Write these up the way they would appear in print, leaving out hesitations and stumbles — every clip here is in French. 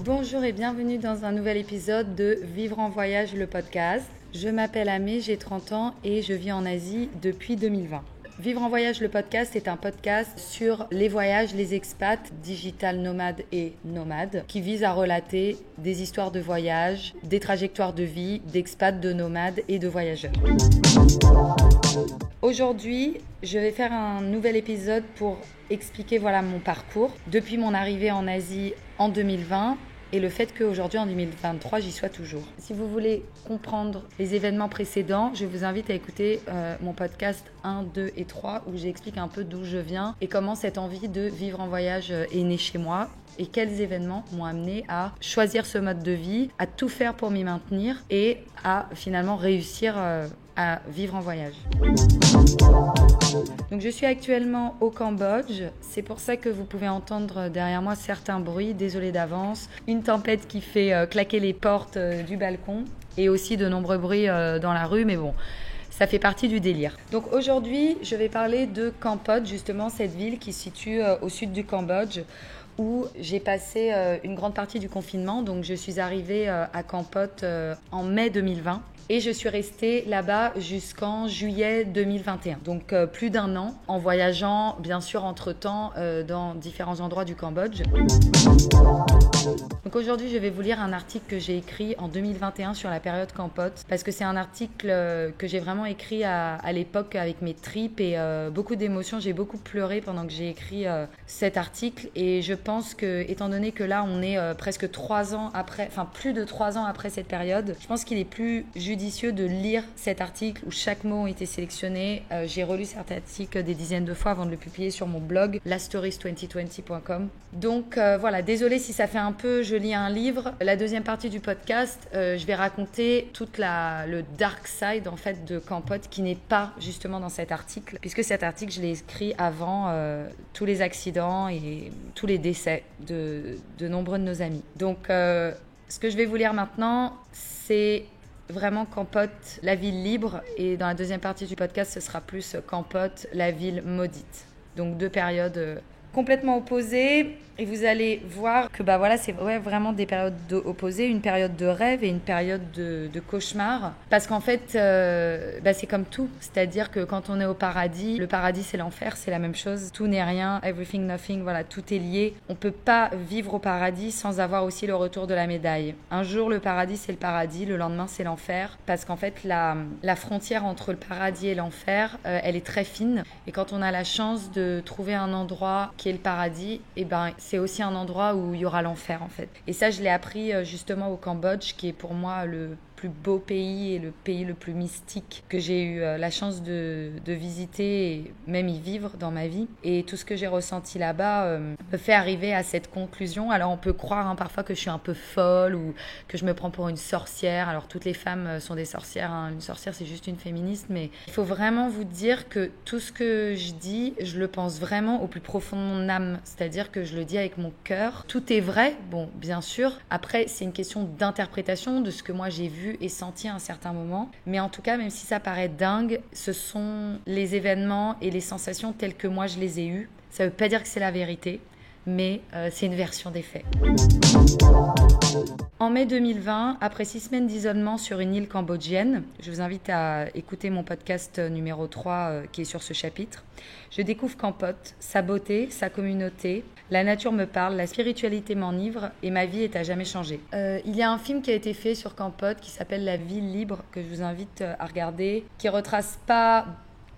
Bonjour et bienvenue dans un nouvel épisode de Vivre en voyage, le podcast. Je m'appelle Amé, j'ai 30 ans et je vis en Asie depuis 2020. Vivre en voyage, le podcast est un podcast sur les voyages, les expats, digital nomades et nomades, qui vise à relater des histoires de voyage, des trajectoires de vie, d'expats, de nomades et de voyageurs. Aujourd'hui, je vais faire un nouvel épisode pour expliquer mon parcours depuis mon arrivée en Asie en 2020 et le fait qu'aujourd'hui, en 2023, j'y sois toujours. Si vous voulez comprendre les événements précédents, je vous invite à écouter mon podcast 1, 2 et 3 où j'explique un peu d'où je viens et comment cette envie de vivre en voyage est née chez moi et quels événements m'ont amené à choisir ce mode de vie, à tout faire pour m'y maintenir et à finalement réussir à vivre en voyage. Donc je suis actuellement au Cambodge, c'est pour ça que vous pouvez entendre derrière moi certains bruits, désolé d'avance, une tempête qui fait claquer les portes du balcon et aussi de nombreux bruits dans la rue, mais bon, ça fait partie du délire. Donc aujourd'hui, je vais parler de Kampot, justement cette ville qui se situe au sud du Cambodge, où j'ai passé une grande partie du confinement. Donc je suis arrivée à Kampot en mai 2020. Et je suis restée là-bas jusqu'en juillet 2021. Donc plus d'un an en voyageant bien sûr entre-temps dans différents endroits du Cambodge. Donc aujourd'hui je vais vous lire un article que j'ai écrit en 2021 sur la période Kampot parce que c'est un article que j'ai vraiment écrit à l'époque avec mes tripes et beaucoup d'émotions. J'ai beaucoup pleuré pendant que j'ai écrit cet article et je pense que étant donné que là on est presque 3 ans après, enfin plus de 3 ans après cette période, je pense qu'il est plus judicieux de lire cet article où chaque mot a été sélectionné. J'ai relu cet article des dizaines de fois avant de le publier sur mon blog lastories2020.com. Donc voilà, désolée si ça fait un peu je lis un livre. La deuxième partie du podcast, je vais raconter toute le dark side en fait de Kampot qui n'est pas justement dans cet article puisque cet article je l'ai écrit avant tous les accidents et tous les décès de nombreux de nos amis. Donc ce que je vais vous lire maintenant, c'est vraiment Kampot, la ville libre, et dans la deuxième partie du podcast, ce sera plus Kampot, la ville maudite. Donc 2 périodes complètement opposées, et vous allez voir que c'est vraiment des périodes opposées, une période de rêve et une période de cauchemar, parce qu'en fait c'est comme tout, c'est-à-dire que quand on est au paradis, le paradis c'est l'enfer, c'est la même chose, tout n'est rien, everything nothing, voilà, tout est lié. On peut pas vivre au paradis sans avoir aussi le retour de la médaille. Un jour le paradis c'est le paradis, le lendemain c'est l'enfer, parce qu'en fait la frontière entre le paradis et l'enfer elle est très fine, et quand on a la chance de trouver un endroit qui est le paradis, et c'est aussi un endroit où il y aura l'enfer en fait. Et ça, je l'ai appris justement au Cambodge, qui est pour moi le plus beau pays et le pays le plus mystique que j'ai eu la chance de visiter et même y vivre dans ma vie. Et tout ce que j'ai ressenti là-bas me fait arriver à cette conclusion. Alors on peut croire parfois que je suis un peu folle ou que je me prends pour une sorcière. Alors toutes les femmes sont des sorcières, hein. Une sorcière c'est juste une féministe, mais il faut vraiment vous dire que tout ce que je dis, je le pense vraiment au plus profond de mon âme. C'est-à-dire que je le dis avec mon cœur. Tout est vrai, bon bien sûr. Après c'est une question d'interprétation de ce que moi j'ai vu et senti à un certain moment, mais en tout cas même si ça paraît dingue, ce sont les événements et les sensations telles que moi je les ai eues. Ça veut pas dire que c'est la vérité, mais c'est une version des faits. En mai 2020, après 6 semaines d'isolement sur une île cambodgienne, je vous invite à écouter mon podcast numéro 3 qui est sur ce chapitre, je découvre Kampot, sa beauté, sa communauté, la nature me parle, la spiritualité m'enivre et ma vie est à jamais changée. Il y a un film qui a été fait sur Kampot qui s'appelle La ville libre, que je vous invite à regarder, qui retrace pas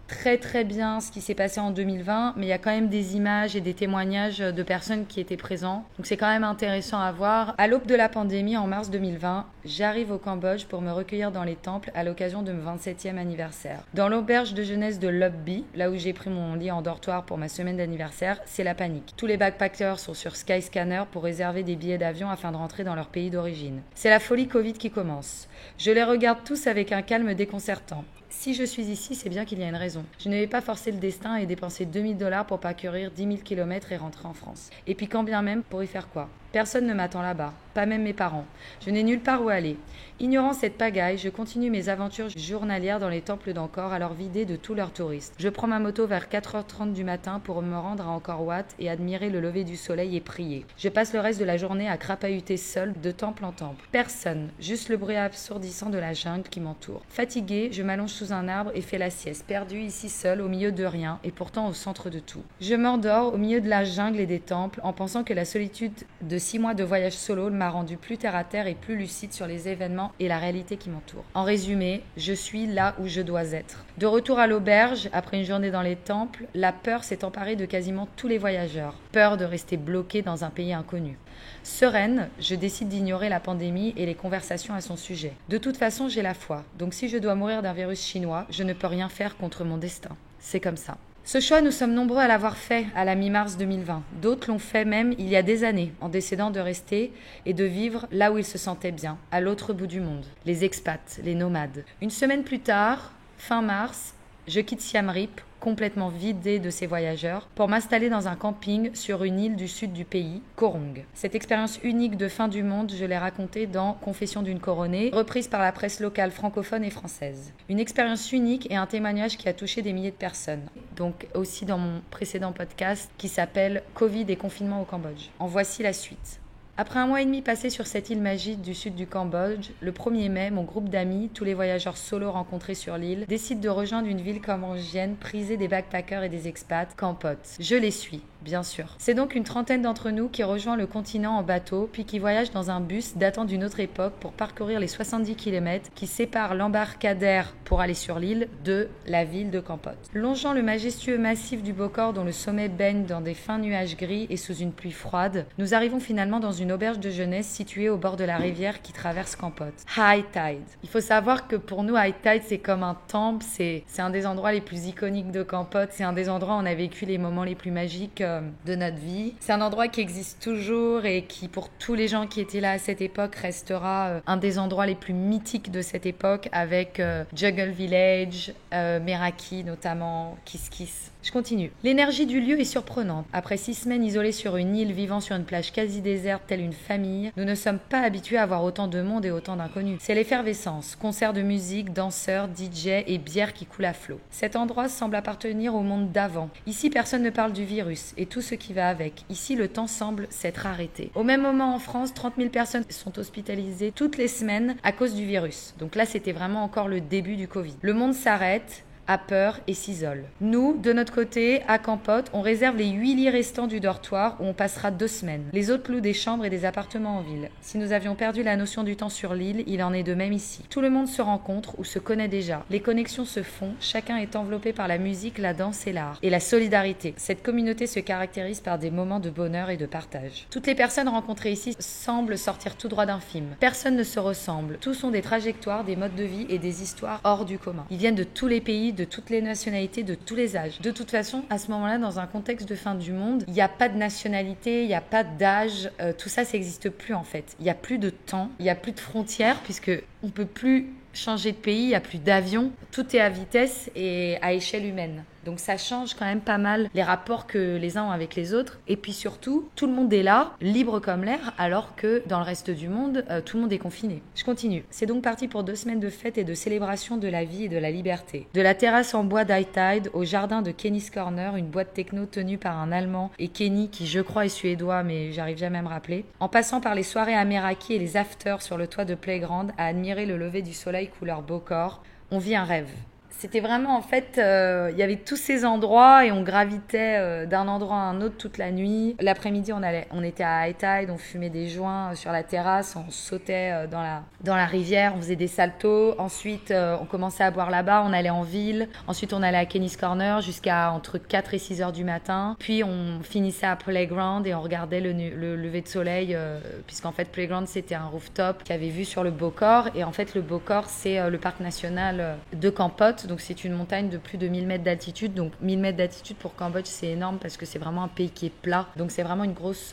très très bien ce qui s'est passé en 2020, mais il y a quand même des images et des témoignages de personnes qui étaient présents. Donc c'est quand même intéressant à voir. À l'aube de la pandémie, en mars 2020, j'arrive au Cambodge pour me recueillir dans les temples à l'occasion de mon 27e anniversaire. Dans l'auberge de jeunesse de Lobby, là où j'ai pris mon lit en dortoir pour ma semaine d'anniversaire, c'est la panique. Tous les backpackers sont sur Skyscanner pour réserver des billets d'avion afin de rentrer dans leur pays d'origine. C'est la folie Covid qui commence. Je les regarde tous avec un calme déconcertant. Si je suis ici, c'est bien qu'il y a une raison. Je ne vais pas forcer le destin et dépenser $2000 pour parcourir 10 000 km et rentrer en France. Et puis quand bien même, pour y faire quoi ? Personne ne m'attend là-bas, pas même mes parents. Je n'ai nulle part où aller. Ignorant cette pagaille, je continue mes aventures journalières dans les temples d'Angkor, alors vidés de tous leurs touristes. Je prends ma moto vers 4h30 du matin pour me rendre à Angkor Wat et admirer le lever du soleil et prier. Je passe le reste de la journée à crapahuter seul de temple en temple. Personne, juste le bruit assourdissant de la jungle qui m'entoure. Fatigué, je m'allonge sous un arbre et fais la sieste, perdu ici seul au milieu de rien et pourtant au centre de tout. Je m'endors au milieu de la jungle et des temples en pensant que la solitude de 6 mois de voyage solo m'a rendu plus terre à terre et plus lucide sur les événements et la réalité qui m'entoure. En résumé, je suis là où je dois être. De retour à l'auberge, après une journée dans les temples, la peur s'est emparée de quasiment tous les voyageurs. Peur de rester bloqué dans un pays inconnu. Sereine, je décide d'ignorer la pandémie et les conversations à son sujet. De toute façon, j'ai la foi. Donc si je dois mourir d'un virus chinois, je ne peux rien faire contre mon destin. C'est comme ça. Ce choix, nous sommes nombreux à l'avoir fait à la mi-mars 2020. D'autres l'ont fait même il y a des années, en décidant de rester et de vivre là où ils se sentaient bien, à l'autre bout du monde. Les expats, les nomades. Une semaine plus tard, fin mars, je quitte Siem Reap, complètement vidé de ses voyageurs, pour m'installer dans un camping sur une île du sud du pays, Koh Rong. Cette expérience unique de fin du monde, je l'ai racontée dans Confession d'une couronnée, reprise par la presse locale francophone et française. Une expérience unique et un témoignage qui a touché des milliers de personnes. Donc aussi dans mon précédent podcast qui s'appelle Covid et confinement au Cambodge. En voici la suite. Après 1 mois et demi passé sur cette île magique du sud du Cambodge, le 1er mai, mon groupe d'amis, tous les voyageurs solo rencontrés sur l'île, décide de rejoindre une ville cambodgienne prisée des backpackers et des expats, Kampot. Je les suis, bien sûr. C'est donc une trentaine d'entre nous qui rejoint le continent en bateau, puis qui voyagent dans un bus datant d'une autre époque pour parcourir les 70 km qui séparent l'embarcadère pour aller sur l'île de la ville de Kampot. Longeant le majestueux massif du Bokor dont le sommet baigne dans des fins nuages gris et sous une pluie froide, nous arrivons finalement dans une auberge de jeunesse située au bord de la rivière qui traverse Kampot. High Tide. Il faut savoir que pour nous, High Tide, c'est comme un temple, c'est un des endroits les plus iconiques de Kampot, c'est un des endroits où on a vécu les moments les plus magiques de notre vie. C'est un endroit qui existe toujours et qui, pour tous les gens qui étaient là à cette époque, restera un des endroits les plus mythiques de cette époque avec Jungle Village, Meraki notamment, Kiss Kiss. Je continue. L'énergie du lieu est surprenante. Après 6 semaines isolés sur une île vivant sur une plage quasi déserte telle une famille, nous ne sommes pas habitués à voir autant de monde et autant d'inconnus. C'est l'effervescence, concerts de musique, danseurs, DJ et bière qui coulent à flot. Cet endroit semble appartenir au monde d'avant. Ici, personne ne parle du virus et tout ce qui va avec. Ici, le temps semble s'être arrêté. Au même moment en France, 30 000 personnes sont hospitalisées toutes les semaines à cause du virus. Donc là, c'était vraiment encore le début du Covid. Le monde s'arrête, a peur et s'isole. Nous, de notre côté, à Kampot, on réserve les 8 lits restants du dortoir où on passera 2 semaines. Les autres louent des chambres et des appartements en ville. Si nous avions perdu la notion du temps sur l'île, il en est de même ici. Tout le monde se rencontre ou se connaît déjà. Les connexions se font, chacun est enveloppé par la musique, la danse et l'art. Et la solidarité. Cette communauté se caractérise par des moments de bonheur et de partage. Toutes les personnes rencontrées ici semblent sortir tout droit d'un film. Personne ne se ressemble. Tous ont des trajectoires, des modes de vie et des histoires hors du commun. Ils viennent de tous les pays, de toutes les nationalités, de tous les âges. De toute façon, à ce moment-là, dans un contexte de fin du monde, il n'y a pas de nationalité, il n'y a pas d'âge, tout ça, ça n'existe plus en fait. Il n'y a plus de temps, il n'y a plus de frontières, puisque on ne peut plus changer de pays, il n'y a plus d'avions, tout est à vitesse et à échelle humaine. Donc ça change quand même pas mal les rapports que les uns ont avec les autres. Et puis surtout, tout le monde est là, libre comme l'air, alors que dans le reste du monde, tout le monde est confiné. Je continue. C'est donc parti pour 2 semaines de fête et de célébration de la vie et de la liberté. De la terrasse en bois d'High Tide au jardin de Kenny's Corner, une boîte techno tenue par un Allemand et Kenny qui je crois est suédois mais j'arrive jamais à me rappeler. En passant par les soirées à Meraki et les afters sur le toit de Playground à admirer le lever du soleil couleur Bokor, on vit un rêve. C'était vraiment, en fait, il y avait tous ces endroits et on gravitait d'un endroit à un autre toute la nuit. L'après-midi, on était à High Tide, on fumait des joints sur la terrasse, on sautait dans la rivière, on faisait des saltos. Ensuite, on commençait à boire là-bas, on allait en ville. Ensuite, on allait à Kenny's Corner jusqu'à entre 4 et 6 heures du matin. Puis, on finissait à Playground et on regardait le lever de soleil, puisqu'en fait, Playground, c'était un rooftop qui avait vue sur le Bokor. Et en fait, le Bokor, c'est le parc national de Kampot. Pot. Donc c'est une montagne de plus de 1000 mètres d'altitude. Donc 1000 mètres d'altitude pour Cambodge, c'est énorme parce que c'est vraiment un pays qui est plat. Donc c'est vraiment une grosse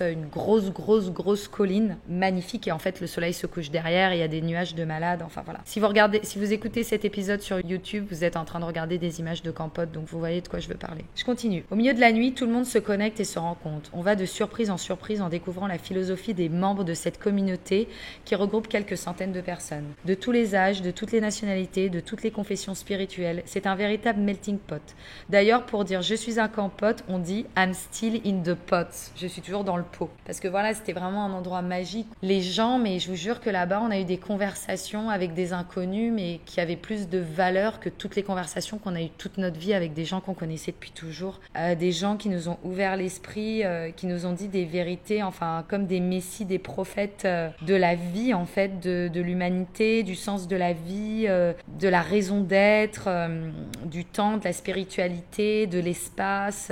colline magnifique. Et en fait, le soleil se couche derrière et il y a des nuages de malades. Enfin voilà. Si vous écoutez cet épisode sur YouTube, vous êtes en train de regarder des images de Kampot. Donc vous voyez de quoi je veux parler. Je continue. Au milieu de la nuit, tout le monde se connecte et se rend compte. On va de surprise en surprise en découvrant la philosophie des membres de cette communauté qui regroupe quelques centaines de personnes. De tous les âges, de toutes les nationalités, de toutes les confessions spirituelles. C'est un véritable melting pot. D'ailleurs, pour dire je suis un Kampot, on dit I'm still in the pot. Je suis toujours dans le pot. Parce que voilà, c'était vraiment un endroit magique. Les gens, mais je vous jure que là-bas, on a eu des conversations avec des inconnus, mais qui avaient plus de valeur que toutes les conversations qu'on a eues toute notre vie avec des gens qu'on connaissait depuis toujours. Des gens qui nous ont ouvert l'esprit, qui nous ont dit des vérités, enfin, comme des messies, des prophètes de la vie, en fait, de l'humanité, du sens de la vie, de la raison d'être, du temps, de la spiritualité, de l'espace,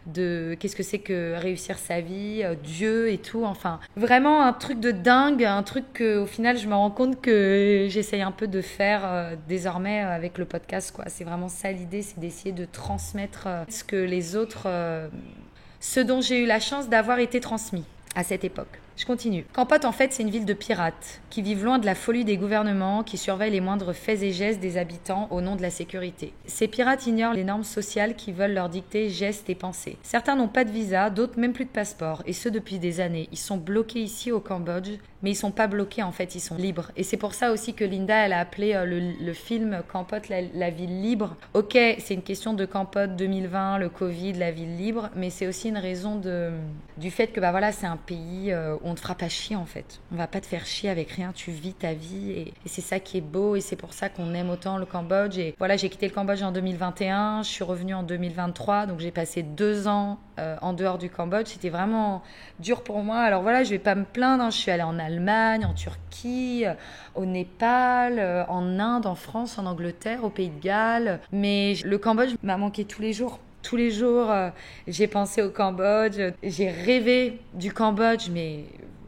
de qu'est-ce que c'est que réussir sa vie, Dieu et tout. Enfin, vraiment un truc de dingue, un truc que, au final, je me rends compte que j'essaye un peu de faire désormais avec le podcast, quoi. C'est vraiment ça l'idée, c'est d'essayer de transmettre ce que les autres, ce dont j'ai eu la chance d'avoir été transmis à cette époque. Je continue. Kampot, en fait, c'est une ville de pirates qui vivent loin de la folie des gouvernements, qui surveillent les moindres faits et gestes des habitants au nom de la sécurité. Ces pirates ignorent les normes sociales qui veulent leur dicter gestes et pensées. Certains n'ont pas de visa, d'autres même plus de passeport, et ce depuis des années. Ils sont bloqués ici au Cambodge, mais ils sont pas bloqués en fait, ils sont libres. Et c'est pour ça aussi que Linda, elle a appelé le film Kampot la ville libre. Ok, c'est une question de Kampot 2020, le Covid, la ville libre, mais c'est aussi une raison du fait que bah voilà, c'est un pays où on te fera pas chier en fait. On va pas te faire chier avec rien, tu vis ta vie et c'est ça qui est beau et c'est pour ça qu'on aime autant le Cambodge. Et voilà, j'ai quitté le Cambodge en 2021, je suis revenue en 2023, donc j'ai passé 2 ans en dehors du Cambodge. C'était vraiment dur pour moi. Alors voilà, je vais pas me plaindre, hein. Je suis allée en Allemagne, en Turquie, au Népal, en Inde, en France, en Angleterre, au Pays de Galles. Mais le Cambodge m'a manqué tous les jours. Tous les jours, j'ai pensé au Cambodge. J'ai rêvé du Cambodge, mais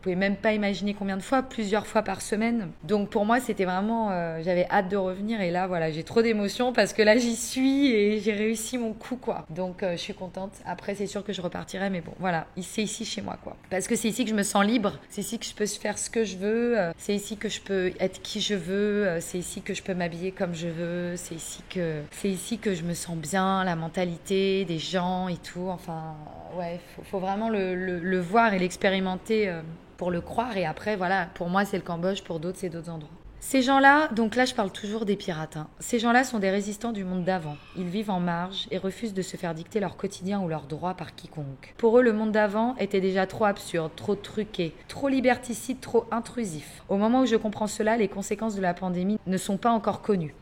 vous pouvez même pas imaginer combien de fois, plusieurs fois par semaine. Donc pour moi, c'était vraiment, j'avais hâte de revenir et là, voilà, j'ai trop d'émotions parce que là, j'y suis et j'ai réussi mon coup, quoi. Donc je suis contente. Après, c'est sûr que je repartirai, mais bon, voilà, c'est ici chez moi, quoi. Parce que c'est ici que je me sens libre, c'est ici que je peux faire ce que je veux, c'est ici que je peux être qui je veux, c'est ici que je peux m'habiller comme je veux, c'est ici que je me sens bien, la mentalité des gens et tout. Enfin, ouais, faut vraiment le voir et l'expérimenter. Pour le croire et après voilà, pour moi c'est le Cambodge, pour d'autres c'est d'autres endroits. Ces gens-là, donc là je parle toujours des pirates, hein. Ces gens-là sont des résistants du monde d'avant. Ils vivent en marge et refusent de se faire dicter leur quotidien ou leurs droits par quiconque. Pour eux, le monde d'avant était déjà trop absurde, trop truqué, trop liberticide, trop intrusif. Au moment où je comprends cela, les conséquences de la pandémie ne sont pas encore connues.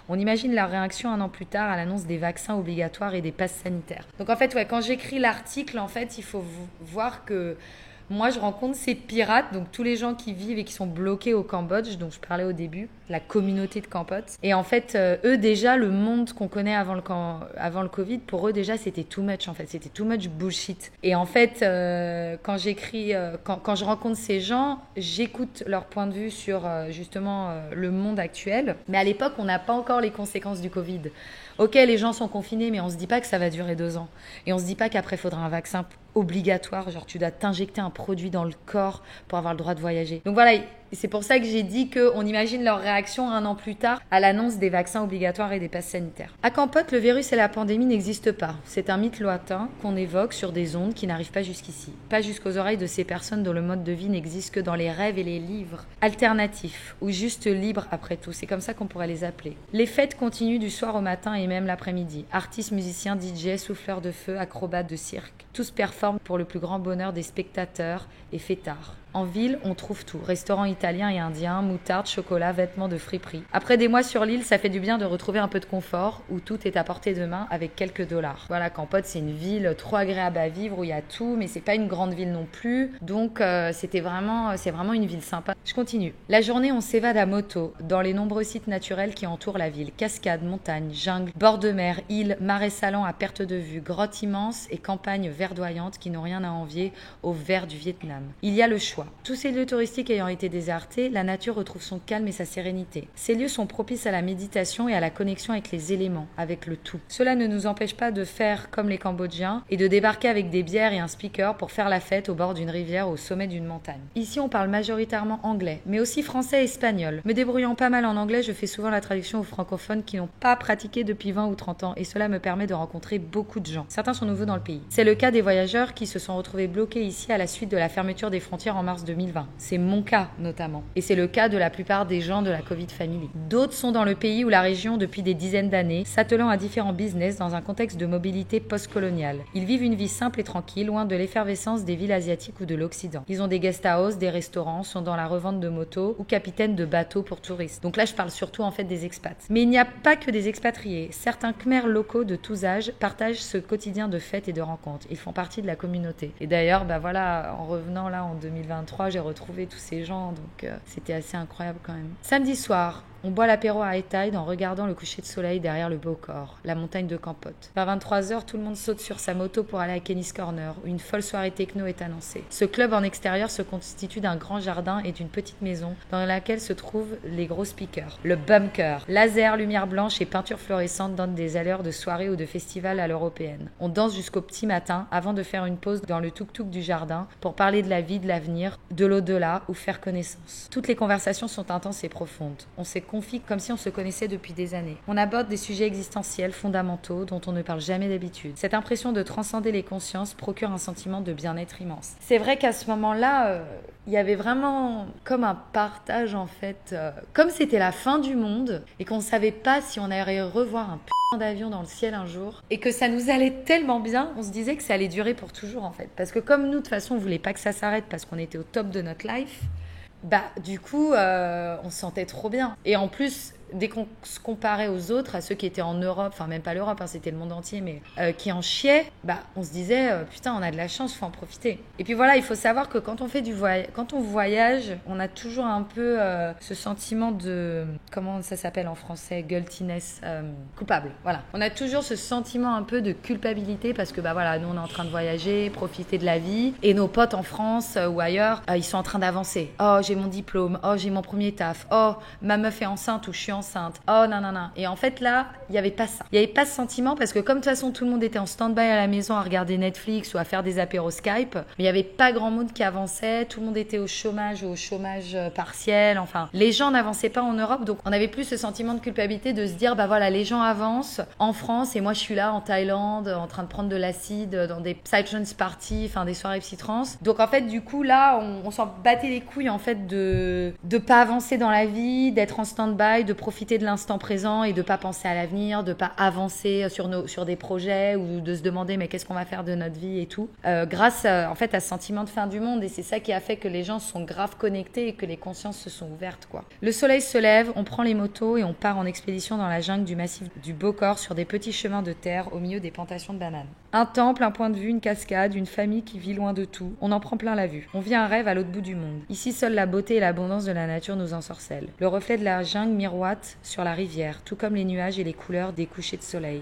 On imagine leur réaction 1 an plus tard à l'annonce des vaccins obligatoires et des passes sanitaires. Donc en fait, ouais, quand j'écris l'article, en fait, il faut voir que moi, je rencontre ces pirates, donc tous les gens qui vivent et qui sont bloqués au Cambodge, dont je parlais au début, la communauté de Kampot. Et en fait, eux déjà, le monde qu'on connaît avant le Covid, pour eux déjà, c'était too much en fait, c'était too much bullshit. Et en fait, quand j'écris, quand je rencontre ces gens, j'écoute leur point de vue sur justement le monde actuel. Mais à l'époque, on n'a pas encore les conséquences du Covid. Ok, les gens sont confinés, mais on se dit pas que ça va durer 2 ans. Et on se dit pas qu'après, il faudra un vaccin obligatoire, genre tu dois t'injecter un produit dans le corps pour avoir le droit de voyager. Donc voilà, c'est pour ça que j'ai dit qu'on imagine leur réaction 1 an plus tard à l'annonce des vaccins obligatoires et des passes sanitaires. À Kampot, le virus et la pandémie n'existent pas. C'est un mythe lointain qu'on évoque sur des ondes qui n'arrivent pas jusqu'ici. Pas jusqu'aux oreilles de ces personnes dont le mode de vie n'existe que dans les rêves et les livres alternatifs, ou juste libres après tout. C'est comme ça qu'on pourrait les appeler. Les fêtes continuent du soir au matin et même l'après-midi. Artistes, musiciens, DJ, souffleurs de feu, acrobates de cirque. Tous performent pour le plus grand bonheur des spectateurs et fêtards. En ville, on trouve tout. Restaurants italiens et indiens, moutarde, chocolat, vêtements de friperie. Après des mois sur l'île, ça fait du bien de retrouver un peu de confort, où tout est à portée de main avec quelques dollars. Voilà, Kampot, c'est une ville trop agréable à vivre, où il y a tout, mais c'est pas une grande ville non plus. Donc, c'est vraiment une ville sympa. Je continue. La journée, on s'évade à moto, dans les nombreux sites naturels qui entourent la ville. Cascades, montagnes, jungle, bord de mer, îles, marais salants à perte de vue, grottes immenses et campagnes verdoyantes accueillantes qui n'ont rien à envier aux vers du Vietnam. Il y a le choix. Tous ces lieux touristiques ayant été désertés, la nature retrouve son calme et sa sérénité. Ces lieux sont propices à la méditation et à la connexion avec les éléments, avec le tout. Cela ne nous empêche pas de faire comme les Cambodgiens et de débarquer avec des bières et un speaker pour faire la fête au bord d'une rivière au sommet d'une montagne. Ici, on parle majoritairement anglais, mais aussi français et espagnol. Me débrouillant pas mal en anglais, je fais souvent la traduction aux francophones qui n'ont pas pratiqué depuis 20 ou 30 ans et cela me permet de rencontrer beaucoup de gens. Certains sont nouveaux dans le pays. C'est le cas des voyageurs qui se sont retrouvés bloqués ici à la suite de la fermeture des frontières en mars 2020. C'est mon cas notamment. Et c'est le cas de la plupart des gens de la Covid Family. D'autres sont dans le pays ou la région depuis des dizaines d'années, s'attelant à différents business dans un contexte de mobilité post-coloniale. Ils vivent une vie simple et tranquille, loin de l'effervescence des villes asiatiques ou de l'Occident. Ils ont des guest houses, des restaurants, sont dans la revente de motos ou capitaines de bateaux pour touristes. Donc là, je parle surtout en fait des expats. Mais il n'y a pas que des expatriés. Certains Khmers locaux de tous âges partagent ce quotidien de fêtes et de rencontres. Ils font partie de la communauté. Et d'ailleurs, en revenant là en 2023, j'ai retrouvé tous ces gens, donc c'était assez incroyable quand même. Samedi soir, on boit l'apéro à High Tide en regardant le coucher de soleil derrière le Bokor, la montagne de Kampot. Vers 23h, tout le monde saute sur sa moto pour aller à Kenny's Corner, où une folle soirée techno est annoncée. Ce club en extérieur se constitue d'un grand jardin et d'une petite maison dans laquelle se trouvent les gros speakers. Le bunker. Laser, lumière blanche et peinture fluorescente donnent des allures de soirée ou de festival à l'européenne. On danse jusqu'au petit matin avant de faire une pause dans le tuk-tuk du jardin pour parler de la vie, de l'avenir, de l'au-delà ou faire connaissance. Toutes les conversations sont intenses et profondes. On s'est confie comme si on se connaissait depuis des années. On aborde des sujets existentiels, fondamentaux, dont on ne parle jamais d'habitude. Cette impression de transcender les consciences procure un sentiment de bien-être immense. C'est vrai qu'à ce moment-là, il y avait vraiment comme un partage en fait, comme c'était la fin du monde et qu'on ne savait pas si on allait revoir un putain d'avion dans le ciel un jour et que ça nous allait tellement bien, on se disait que ça allait durer pour toujours en fait. Parce que comme nous, de toute façon, on voulait pas que ça s'arrête parce qu'on était au top de notre life, du coup, on se sentait trop bien. Et en plus, dès qu'on se comparait aux autres, à ceux qui étaient en Europe, enfin même pas l'Europe, hein, c'était le monde entier, mais qui en chiaient, on se disait, putain, on a de la chance, faut en profiter. Et puis voilà, il faut savoir que quand on fait quand on voyage, on a toujours un peu ce sentiment de, comment ça s'appelle en français, guiltiness, coupable. Voilà, on a toujours ce sentiment un peu de culpabilité parce que voilà, nous on est en train de voyager, profiter de la vie, et nos potes en France ou ailleurs, ils sont en train d'avancer. Oh, j'ai mon diplôme, oh, j'ai mon premier taf, oh, ma meuf est enceinte ou je suis enceinte. Oh non. Et en fait là, il n'y avait pas ça. Il n'y avait pas ce sentiment parce que comme de toute façon tout le monde était en stand-by à la maison à regarder Netflix ou à faire des apéros Skype, mais il n'y avait pas grand monde qui avançait, tout le monde était au chômage ou au chômage partiel, enfin les gens n'avançaient pas en Europe, donc on avait plus ce sentiment de culpabilité de se dire voilà, les gens avancent en France et moi je suis là en Thaïlande en train de prendre de l'acide dans des psytrance parties, enfin des soirées psytrance. Donc en fait du coup là on s'en battait les couilles en fait de pas avancer dans la vie, d'être en stand-by, de profiter de l'instant présent et de pas penser à l'avenir, de pas avancer sur des projets ou de se demander mais qu'est-ce qu'on va faire de notre vie et tout. Grâce en fait à ce sentiment de fin du monde, et c'est ça qui a fait que les gens sont grave connectés et que les consciences se sont ouvertes quoi. Le soleil se lève, on prend les motos et on part en expédition dans la jungle du massif du Bokor sur des petits chemins de terre au milieu des plantations de bananes. Un temple, un point de vue, une cascade, une famille qui vit loin de tout. On en prend plein la vue. On vit un rêve à l'autre bout du monde. Ici, seule la beauté et l'abondance de la nature nous ensorcellent. Le reflet de la jungle miroite sur la rivière, tout comme les nuages et les couleurs des couchers de soleil.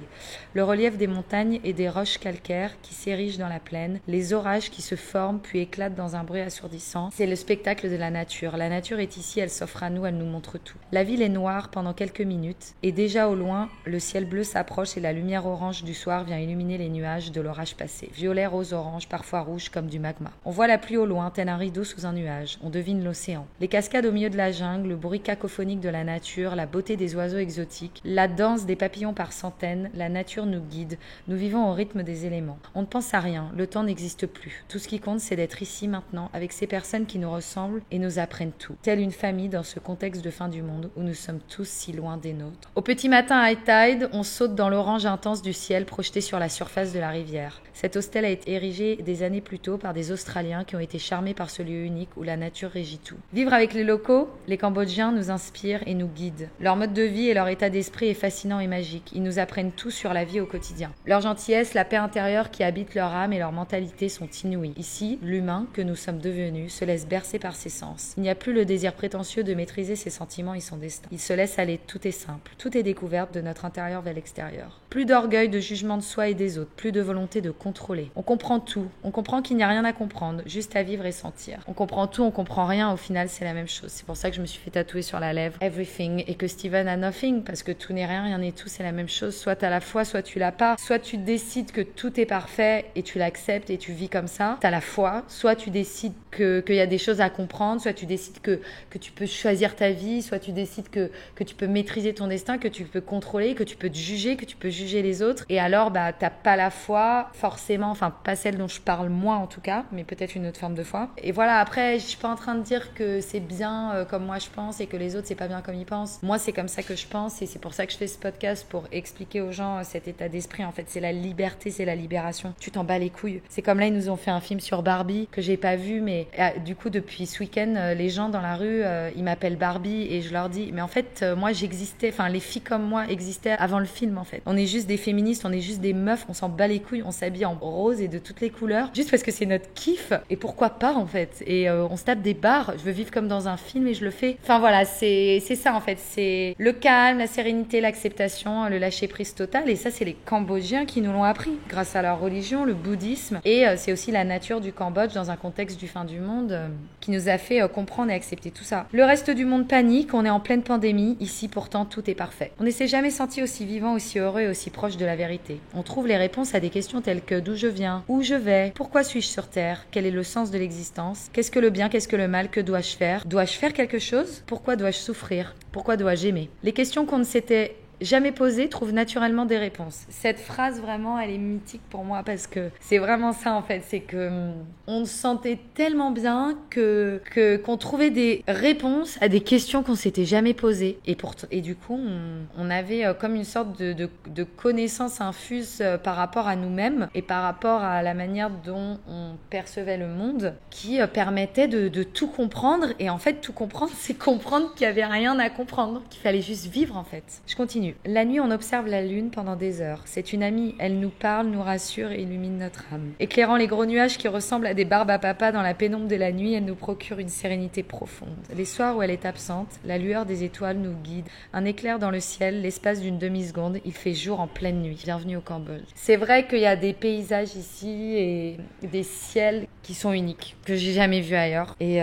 Le relief des montagnes et des roches calcaires qui s'érigent dans la plaine, les orages qui se forment puis éclatent dans un bruit assourdissant. C'est le spectacle de la nature. La nature est ici, elle s'offre à nous, elle nous montre tout. La ville est noire pendant quelques minutes et déjà au loin, le ciel bleu s'approche et la lumière orange du soir vient illuminer les nuages de l'orage passé. Violet, rose, orange, parfois rouge comme du magma. On voit la pluie au loin, tel un rideau sous un nuage. On devine l'océan. Les cascades au milieu de la jungle, le bruit cacophonique de la nature, la beauté des oiseaux exotiques, la danse des papillons par centaines, la nature nous guide. Nous vivons au rythme des éléments. On ne pense à rien, le temps n'existe plus. Tout ce qui compte, c'est d'être ici maintenant, avec ces personnes qui nous ressemblent et nous apprennent tout. Telle une famille dans ce contexte de fin du monde où nous sommes tous si loin des nôtres. Au petit matin à High Tide, on saute dans l'orange intense du ciel projeté sur la surface de la rivière. Cet hostel a été érigé des années plus tôt par des Australiens qui ont été charmés par ce lieu unique où la nature régit tout. Vivre avec les locaux, les Cambodgiens nous inspirent et nous guident. Leur mode de vie et leur état d'esprit est fascinant et magique. Ils nous apprennent tout sur la vie au quotidien. Leur gentillesse, la paix intérieure qui habite leur âme et leur mentalité sont inouïes. Ici, l'humain que nous sommes devenus se laisse bercer par ses sens. Il n'y a plus le désir prétentieux de maîtriser ses sentiments et son destin. Il se laisse aller, tout est simple. Tout est découverte de notre intérieur vers l'extérieur. Plus d'orgueil, de jugement de soi et des autres. Plus de de volonté de contrôler. On comprend tout. On comprend qu'il n'y a rien à comprendre, juste à vivre et sentir. On comprend tout, on comprend rien. Au final, c'est la même chose. C'est pour ça que je me suis fait tatouer sur la lèvre Everything et que Steven a Nothing, parce que tout n'est rien, rien n'est tout, c'est la même chose. Soit t'as la foi, soit tu l'as pas. Soit tu décides que tout est parfait et tu l'acceptes et tu vis comme ça. T'as la foi. Soit tu décides qu'il y a des choses à comprendre. Soit tu décides que tu peux choisir ta vie. Soit tu décides que tu peux maîtriser ton destin, que tu peux contrôler, que tu peux te juger, que tu peux juger les autres. Et alors, t'as pas la foi, forcément, enfin, pas celle dont je parle moi en tout cas, mais peut-être une autre forme de foi. Et voilà, après, je suis pas en train de dire que c'est bien comme moi je pense et que les autres c'est pas bien comme ils pensent. Moi, c'est comme ça que je pense et c'est pour ça que je fais ce podcast, pour expliquer aux gens cet état d'esprit. En fait, c'est la liberté, c'est la libération. Tu t'en bats les couilles. C'est comme là, ils nous ont fait un film sur Barbie que j'ai pas vu, mais du coup, depuis ce week-end, les gens dans la rue, ils m'appellent Barbie et je leur dis, mais en fait, moi j'existais, enfin, les filles comme moi existaient avant le film en fait. On est juste des féministes, on est juste des meufs, on s'en bat les couilles, on s'habille en rose et de toutes les couleurs, juste parce que c'est notre kiff et pourquoi pas en fait. Et on se tape des barres, je veux vivre comme dans un film et je le fais. Enfin voilà, c'est ça en fait, c'est le calme, la sérénité, l'acceptation, le lâcher prise total, et ça c'est les Cambodgiens qui nous l'ont appris grâce à leur religion, le bouddhisme, et c'est aussi la nature du Cambodge dans un contexte du fin du monde qui nous a fait comprendre et accepter tout ça. Le reste du monde panique, on est en pleine pandémie, ici pourtant tout est parfait. On ne s'est jamais senti aussi vivant, aussi heureux et aussi proche de la vérité. On trouve les réponses à des questions telles que d'où je viens, où je vais, pourquoi suis-je sur Terre, quel est le sens de l'existence, qu'est-ce que le bien, qu'est-ce que le mal, que dois-je faire, dois-je faire quelque chose, pourquoi dois-je souffrir, pourquoi dois-je aimer. Les questions qu'on ne s'était jamais posées trouvent naturellement des réponses. Cette phrase vraiment, elle est mythique pour moi parce que c'est vraiment ça en fait, c'est que on se sentait tellement bien qu'on trouvait des réponses à des questions qu'on s'était jamais posées et du coup on avait comme une sorte de connaissance infuse par rapport à nous-mêmes et par rapport à la manière dont on percevait le monde qui permettait de tout comprendre. Et en fait tout comprendre, c'est comprendre qu'il y avait rien à comprendre, qu'il fallait juste vivre en fait. Je continue. La nuit, on observe la lune pendant des heures. C'est une amie, elle nous parle, nous rassure et illumine notre âme. Éclairant les gros nuages qui ressemblent à des barbes à papa dans la pénombre de la nuit, elle nous procure une sérénité profonde. Les soirs où elle est absente, la lueur des étoiles nous guide. Un éclair dans le ciel, l'espace d'une demi-seconde, il fait jour en pleine nuit. Bienvenue au Cambodge. C'est vrai qu'il y a des paysages ici et des ciels qui sont uniques, que j'ai jamais vus ailleurs. Et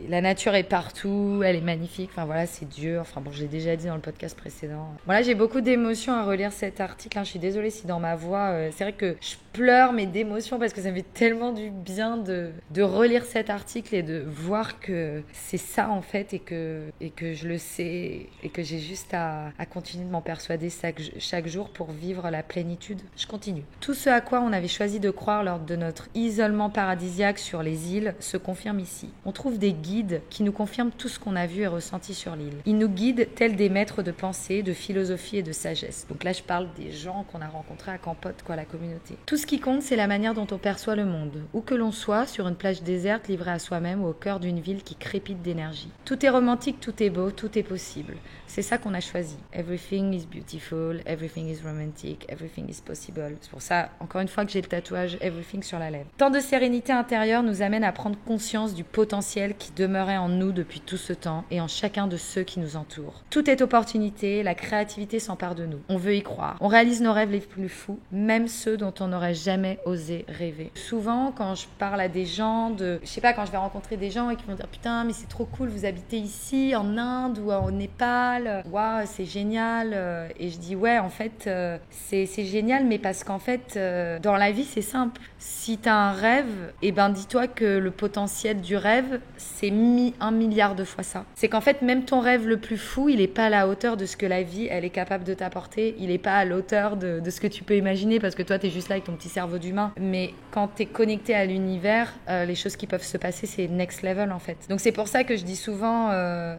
la nature est partout, elle est magnifique. Enfin voilà, c'est Dieu. Enfin bon, je l'ai déjà dit dans le podcast précédent. Voilà, j'ai beaucoup d'émotions à relire cet article. Je suis désolée si dans ma voix, c'est vrai que je pleure, mais d'émotion, parce que ça me fait tellement du bien de relire cet article et de voir que c'est ça en fait, et que je le sais et que j'ai juste à continuer de m'en persuader chaque jour pour vivre la plénitude. Je continue. Tout ce à quoi on avait choisi de croire lors de notre isolement paradisiaque sur les îles se confirme ici. On trouve des guides qui nous confirment tout ce qu'on a vu et ressenti sur l'île. Ils nous guident tels des maîtres de pensée, de philosophie et de sagesse. Donc là, je parle des gens qu'on a rencontrés à Campote, la communauté. Tout ce qui compte, c'est la manière dont on perçoit le monde. Où que l'on soit, sur une plage déserte, livrée à soi-même ou au cœur d'une ville qui crépite d'énergie. Tout est romantique, tout est beau, tout est possible. C'est ça qu'on a choisi. Everything is beautiful, everything is romantic, everything is possible. C'est pour ça, encore une fois, que j'ai le tatouage Everything sur la lèvre. Tant de sérénité intérieure nous amène à prendre conscience du potentiel qui demeurait en nous depuis tout ce temps et en chacun de ceux qui nous entourent. Tout est opportunité, la créativité s'empare de nous. On veut y croire. On réalise nos rêves les plus fous, même ceux dont on n'aurait jamais osé rêver. Souvent, quand je parle à des gens quand je vais rencontrer des gens et qui vont dire putain, mais c'est trop cool, vous habitez ici, en Inde ou au Népal, waouh, c'est génial. Et je dis ouais, en fait, c'est génial, mais parce qu'en fait, dans la vie, c'est simple. Si t'as un rêve, dis-toi que le potentiel du rêve, c'est 1 milliard de fois ça. C'est qu'en fait, même ton rêve le plus fou, il est pas à la hauteur de ce que la vie, elle est capable de t'apporter. Il est pas à l'auteur de ce que tu peux imaginer, parce que toi, t'es juste là avec ton petit cerveau d'humain. Mais quand t'es connecté à l'univers, les choses qui peuvent se passer, c'est next level, en fait. Donc c'est pour ça que je dis souvent,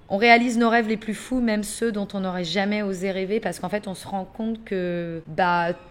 on réalise nos rêves les plus fous, même ceux dont on n'aurait jamais osé rêver, parce qu'en fait, on se rend compte que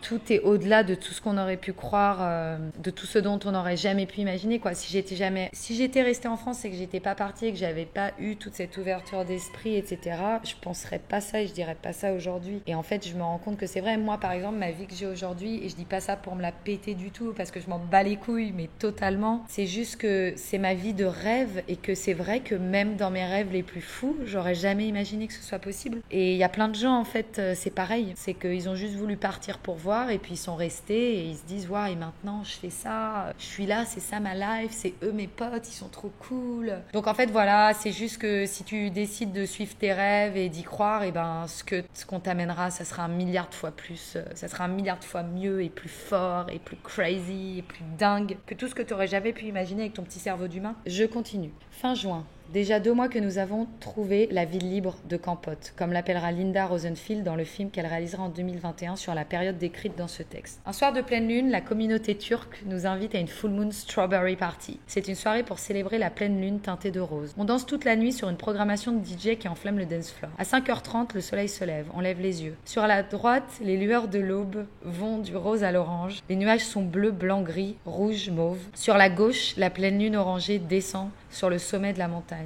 tout est au-delà de tout ce qu'on aurait pu croire, de tout ce dont on n'aurait jamais pu imaginer, quoi. Si j'étais restée en France et que j'étais pas partie et que j'avais pas eu toute cette ouverture d'esprit, etc., je penserais pas ça et je dirais pas ça aujourd'hui. Et en fait, je me rends compte que c'est vrai. Moi, par exemple, ma vie que j'ai aujourd'hui, et je dis pas ça pour me la péter du tout parce que je m'en bats les couilles, mais totalement. C'est juste que c'est ma vie de rêve et que c'est vrai que même dans mes rêves les plus fous, j'aurais jamais imaginé que ce soit possible. Et il y a plein de gens, en fait, c'est pareil. C'est qu'ils ont juste voulu partir pour voir et puis ils sont restés et ils se disent, waouh, et maintenant je fais ça, je suis là, c'est ça ma life, c'est eux mes potes, ils sont trop cool. Donc en fait, voilà, c'est juste que si tu décides de suivre tes rêves et d'y croire, et ben ce qu'on t'amènera, ça sera 1 milliard de fois plus, ça sera 1 milliard de fois mieux et plus fort et plus crazy et plus dingue que tout ce que tu aurais jamais pu imaginer avec ton petit cerveau d'humain. Je continue. Fin juin. Déjà 2 mois que nous avons trouvé la ville libre de Kampot, comme l'appellera Linda Rosenfield dans le film qu'elle réalisera en 2021 sur la période décrite dans ce texte. Un soir de pleine lune, la communauté turque nous invite à une Full Moon Strawberry Party. C'est une soirée pour célébrer la pleine lune teintée de rose. On danse toute la nuit sur une programmation de DJ qui enflamme le dance floor. À 5h30, le soleil se lève, on lève les yeux. Sur la droite, les lueurs de l'aube vont du rose à l'orange. Les nuages sont bleus, blanc, gris, rouge, mauve. Sur la gauche, la pleine lune orangée descend sur le sommet de la montagne.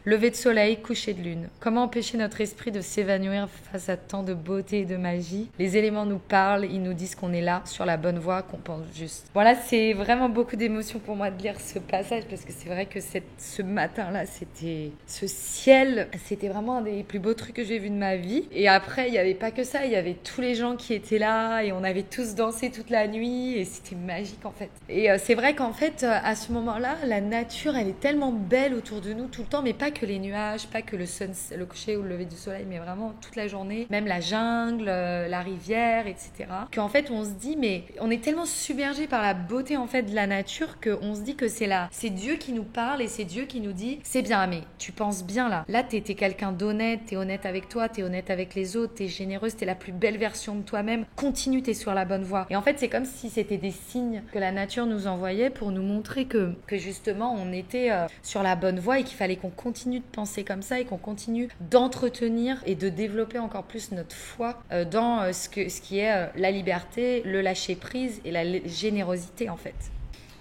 Lever de soleil, coucher de lune. Comment empêcher notre esprit de s'évanouir face à tant de beauté et de magie? Les éléments nous parlent, ils nous disent qu'on est là, sur la bonne voie, qu'on pense juste. Voilà, c'est vraiment beaucoup d'émotions pour moi de lire ce passage parce que c'est vrai que ce matin-là, ce ciel, c'était vraiment un des plus beaux trucs que j'ai vu de ma vie. Et après, il n'y avait pas que ça, il y avait tous les gens qui étaient là et on avait tous dansé toute la nuit et c'était magique en fait. Et c'est vrai qu'en fait, à ce moment-là, la nature, elle est tellement belle autour de nous tout le temps, mais pas que les nuages, pas que le coucher ou le lever du soleil, mais vraiment toute la journée, même la jungle, la rivière, etc. Qu'en fait, on se dit, mais on est tellement submergé par la beauté en fait de la nature qu'on se dit que c'est Dieu qui nous parle et c'est Dieu qui nous dit, c'est bien, mais tu penses bien là. Là, t'es quelqu'un d'honnête, t'es honnête avec toi, t'es honnête avec les autres, t'es généreuse, t'es la plus belle version de toi-même. Continue, t'es sur la bonne voie. Et en fait, c'est comme si c'était des signes que la nature nous envoyait pour nous montrer que justement, on était sur la bonne voie et qu'il fallait qu'on continue de penser comme ça et qu'on continue d'entretenir et de développer encore plus notre foi dans ce qui est la liberté, le lâcher prise et la générosité en fait.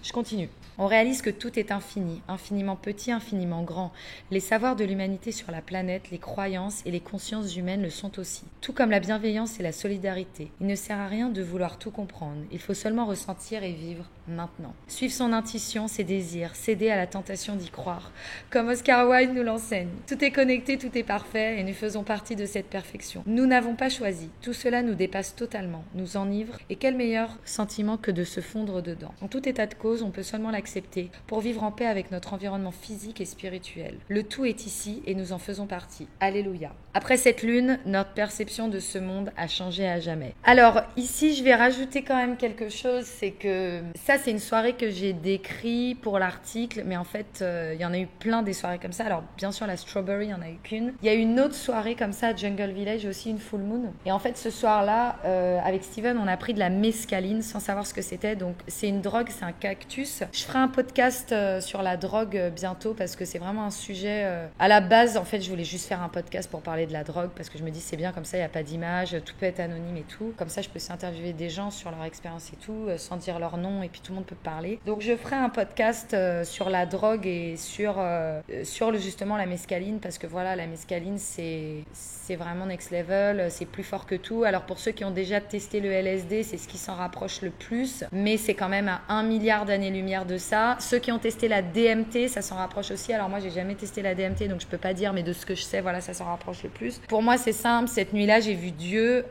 Je continue. On réalise que tout est infini, infiniment petit, infiniment grand. Les savoirs de l'humanité sur la planète, les croyances et les consciences humaines le sont aussi. Tout comme la bienveillance et la solidarité. Il ne sert à rien de vouloir tout comprendre. Il faut seulement ressentir et vivre maintenant. Suivre son intuition, ses désirs, céder à la tentation d'y croire. Comme Oscar Wilde nous l'enseigne. Tout est connecté, tout est parfait et nous faisons partie de cette perfection. Nous n'avons pas choisi. Tout cela nous dépasse totalement, nous enivre et quel meilleur sentiment que de se fondre dedans. En tout état de cause, on peut seulement l'accepter pour vivre en paix avec notre environnement physique et spirituel. Le tout est ici et nous en faisons partie. Alléluia. Après cette lune, notre perception de ce monde a changé à jamais. Alors ici, je vais rajouter quand même quelque chose, c'est que ça, c'est une soirée que j'ai décrit pour l'article, mais en fait, il y en a eu plein des soirées comme ça. Alors bien sûr, la Strawberry, il n'y en a eu qu'une. Il y a eu une autre soirée comme ça à Jungle Village, aussi une full moon. Et en fait, ce soir-là, avec Steven, on a pris de la mescaline sans savoir ce que c'était. Donc c'est une drogue, c'est un cactus. Je ferai un podcast sur la drogue bientôt parce que c'est vraiment un sujet... À la base, en fait, je voulais juste faire un podcast pour parler de la drogue parce que je me dis c'est bien comme ça, il n'y a pas d'image, tout peut être anonyme et tout. Comme ça, je peux aussi interviewer des gens sur leur expérience et tout, sans dire leur nom et puis tout le monde peut parler. Donc, je ferai un podcast sur la drogue et sur justement la mescaline parce que voilà, la mescaline, c'est vraiment next level, c'est plus fort que tout. Alors, pour ceux qui ont déjà testé le LSD, c'est ce qui s'en rapproche le plus, mais c'est quand même à 1 milliard d'années-lumière de ça. Ceux qui ont testé la DMT, ça s'en rapproche aussi. Alors moi, j'ai jamais testé la DMT, donc je peux pas dire, mais de ce que je sais, voilà, ça s'en rapproche le plus. Pour moi, c'est simple. Cette nuit-là, j'ai vu Dieu